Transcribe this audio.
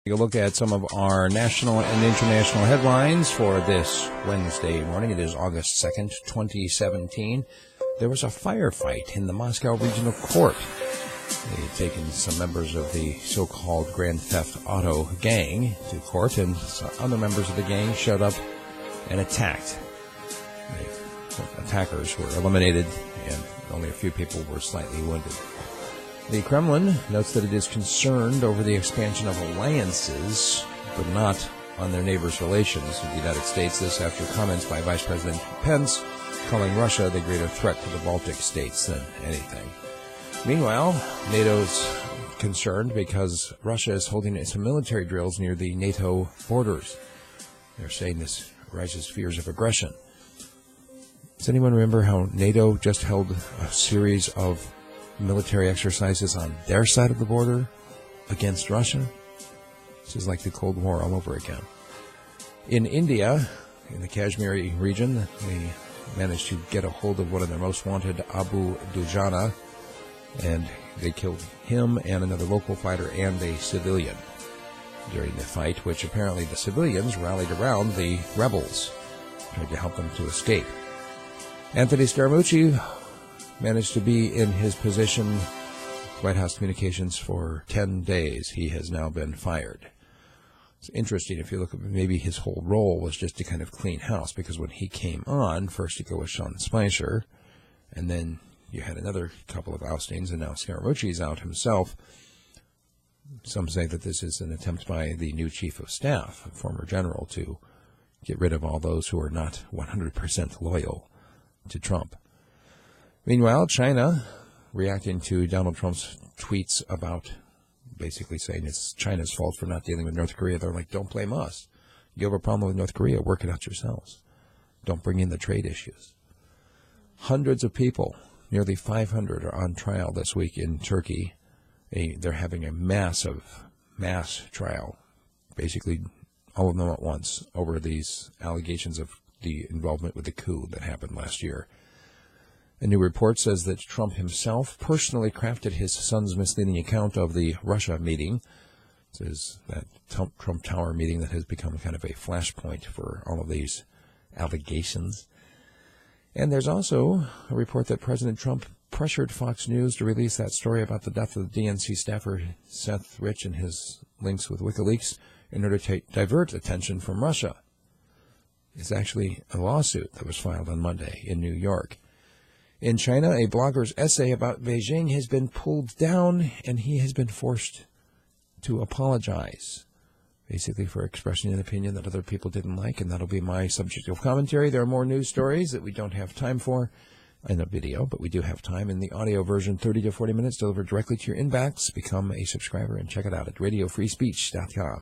Take a look at some of our national and international headlines for this Wednesday morning. It is August 2nd, 2017. There was a firefight in the Moscow Regional Court. They had taken some members of the so-called Grand Theft Auto gang to court, and some other members of the gang showed up and attacked. The attackers were eliminated, and only a few people were slightly wounded. The Kremlin notes that it is concerned over the expansion of alliances, but not on their neighbors' relations with the United States. This after comments by Vice President Pence calling Russia the greater threat to the Baltic states than anything. Meanwhile, NATO's concerned because Russia is holding its military drills near the NATO borders. They're saying this raises fears of aggression. Does anyone remember how NATO just held a series of military exercises on their side of the border against Russia? This is like the Cold War all over again. In India, in the Kashmir region, they managed to get a hold of one of their most wanted, Abu Dujana, and they killed him and another local fighter and a civilian during the fight, which apparently the civilians rallied around the rebels, tried to help them to escape. Anthony Scaramucci managed to be in his position, White House Communications, for 10 days. He has now been fired. It's interesting if you look at maybe his whole role was just to kind of clean house, because when he came on, first to go with Sean Spicer, and then you had another couple of oustings, and now Scaramucci's out himself. Some say that this is an attempt by the new chief of staff, a former general, to get rid of all those who are not 100% loyal to Trump. Meanwhile, China, reacting to Donald Trump's tweets about basically saying it's China's fault for not dealing with North Korea. They're like, don't blame us. You have a problem with North Korea, work it out yourselves. Don't bring in the trade issues. Hundreds of people, nearly 500, are on trial this week in Turkey. They're having a mass trial, basically all of them at once, over these allegations of the involvement with the coup that happened last year. A new report says that Trump himself personally crafted his son's misleading account of the Russia meeting. This is that Trump Tower meeting that has become kind of a flashpoint for all of these allegations. And there's also a report that President Trump pressured Fox News to release that story about the death of the DNC staffer Seth Rich and his links with WikiLeaks in order to divert attention from Russia. It's actually a lawsuit that was filed on Monday in New York. In China, a blogger's essay about Beijing has been pulled down, and he has been forced to apologize, basically for expressing an opinion that other people didn't like, and that'll be my subject of commentary. There are more news stories that we don't have time for in a video, but we do have time in the audio version, 30 to 40 minutes, delivered directly to your inbox. Become a subscriber and check it out at radiofreespeech.com.